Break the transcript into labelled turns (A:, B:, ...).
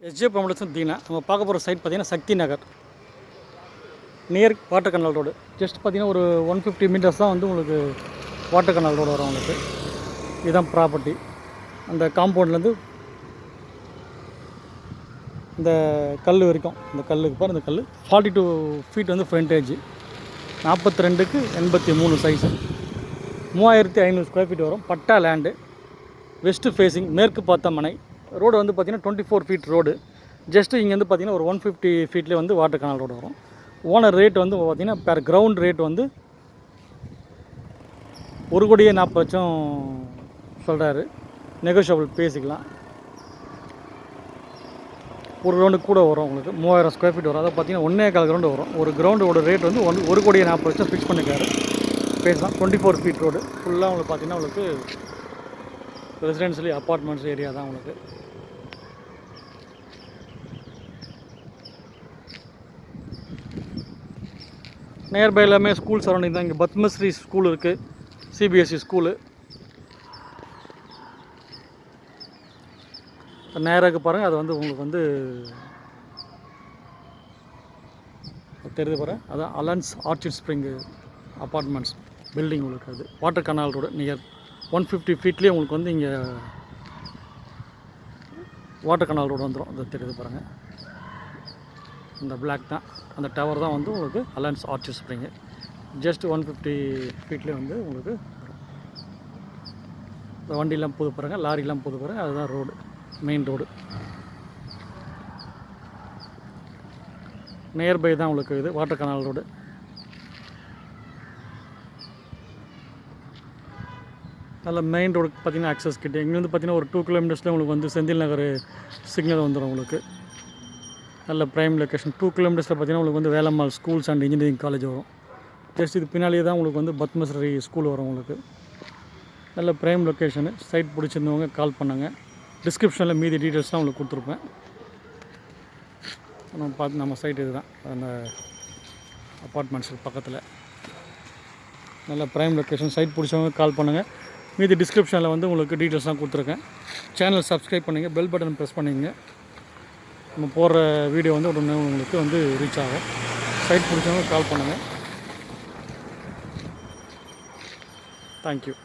A: SJ ப்ராமோட்டர்ஸ் Dheena நம்ம பார்க்க போகிற சைட் பார்த்திங்கன்னா Shakti Nagar near water canal road. Just பார்த்திங்கன்னா ஒரு 150 மீட்டர்ஸ் தான் வந்து உங்களுக்கு வாட்டர் கனால் ரோடு வரும் உங்களுக்கு. இதுதான் ப்ராப்பர்ட்டி. அந்த காம்பவுண்ட்லேருந்து இந்த கல் வரைக்கும், இந்த கல்லுக்கு பாரு, இந்த கல் 42 ஃபீட் வந்து ஃப்ரண்டேஜ், 42க்கு 83 சைஸு, 3500 ஸ்கொயர் ஃபீட் வரும். பட்டா லேண்டு, வெஸ்ட்டு ஃபேஸிங், மேற்கு பார்த்த மனை. ரோடு வந்து பார்த்திங்கன்னா 24 ஃபீட் ரோடு. ஜஸ்ட்டு இங்கேருந்து பார்த்திங்கன்னா ஒரு 150 ஃபீட்லேயே வந்து வாட்டர் கனால் ரோடு வரும். ஓனர் ரேட் வந்து பார்த்திங்கன்னா பெர் கிரவுண்ட் ரேட் வந்து 1,40,00,000 சொல்கிறாரு. நெகோஷியபிள் பேசிக்கலாம். ஒரு கிரவுண்டு கூட வரும் உங்களுக்கு, 3000 ஸ்கொயர் ஃபீட் வரும். அதை பார்த்திங்கன்னா 1.25 கிரவுண்டு வரும். ஒரு கிரவுண்டோட ரேட் வந்து 1,40,00,000 ஃபிக்ஸ் பண்ணிக்காரு. பேசலாம். 24 ஃபீட் ரோடு ஃபுல்லாக உங்களுக்கு பார்த்திங்கன்னா உங்களுக்கு ரெசிடென்ஷியலி அப்பார்ட்மெண்ட்ஸ் ஏரியா தான் உங்களுக்கு. நியர்பை எல்லாமே ஸ்கூல் சரௌண்டிங் தான். இங்கே பத்மஸ்ரீ ஸ்கூல் இருக்குது, சிபிஎஸ்சி ஸ்கூலு. நேராக பாருங்கள், அது வந்து உங்களுக்கு வந்து தெரிஞ்சு பாருங்கள், அதான் அலன்ஸ் ஆர்ச்சிட் ஸ்ப்ரிங்கு அப்பார்ட்மெண்ட்ஸ் பில்டிங் உங்களுக்கு. அது வாட்டர் கனால் ரோடு நியர் 150 ஃபீட்லேயே உங்களுக்கு வந்து இங்கே வாட்டர் கனால் ரோடு வந்துடும். அது தெரியுது பாருங்கள், இந்த பிளாக் தான், அந்த டவர் தான் வந்து உங்களுக்கு அலன்ஸ் ஆர்ச்சிட் ஸ்ப்ரிங்கு. ஜஸ்ட் 150 ஃபீட்லேயே வந்து உங்களுக்கு இந்த வண்டியெலாம் போது பாருங்கள், லாரிலாம் போது பாருங்கள். அதுதான் ரோடு, மெயின் ரோடு. நியர்பை தான் உங்களுக்கு இது வாட்டர் கனால் ரோடு. நல்ல மெயின் ரோடுக்கு பார்த்திங்கன்னா ஆக்சஸ் கிட்டே. இங்கேருந்து பார்த்திங்கன்னா ஒரு 2 கிலோமீட்டர்ஸில் உங்களுக்கு வந்து செந்தில் நகர் சிக்னல் வந்துடும் உங்களுக்கு. நல்ல ப்ரைம் லொக்கேஷன். 2 கிலோமீட்டர்ஸில் பார்த்திங்கன்னா உங்களுக்கு வந்து Velammal schools and engineering college வரும். ஜஸ்ட் இது பின்னாலேயே தான் உங்களுக்கு வந்து பத்மஸ்ரீ ஸ்கூல் வரும் உங்களுக்கு. நல்ல ப்ரைம் லொக்கேஷனு. சைட் பிடிச்சிருந்தவங்க கால் பண்ணாங்க. டிஸ்கிரிப்ஷனில் மீதி டீட்டெயில்ஸ்லாம் உங்களுக்கு கொடுத்துருப்பேன். நம்ம சைட் இது தான், அந்த அப்பார்ட்மெண்ட்ஸுக்கு பக்கத்தில். நல்ல ப்ரைம் லொக்கேஷன். சைட் பிடிச்சவங்க கால் பண்ணுங்கள். மீதி டிஸ்கிரிப்ஷனில் வந்து உங்களுக்கு டீட்டெயில்ஸ்லாம் கொடுத்துருக்கேன். சேனல் சப்ஸ்கிரைப் பண்ணுங்கள், பெல் பட்டன் ப்ரெஸ் பண்ணிங்க. நம்ம போடுற வீடியோ வந்து உடனே உங்களுக்கு வந்து ரீச் ஆகும். சைட் பிடிச்சவங்க கால் பண்ணுங்கள். தேங்க்யூ.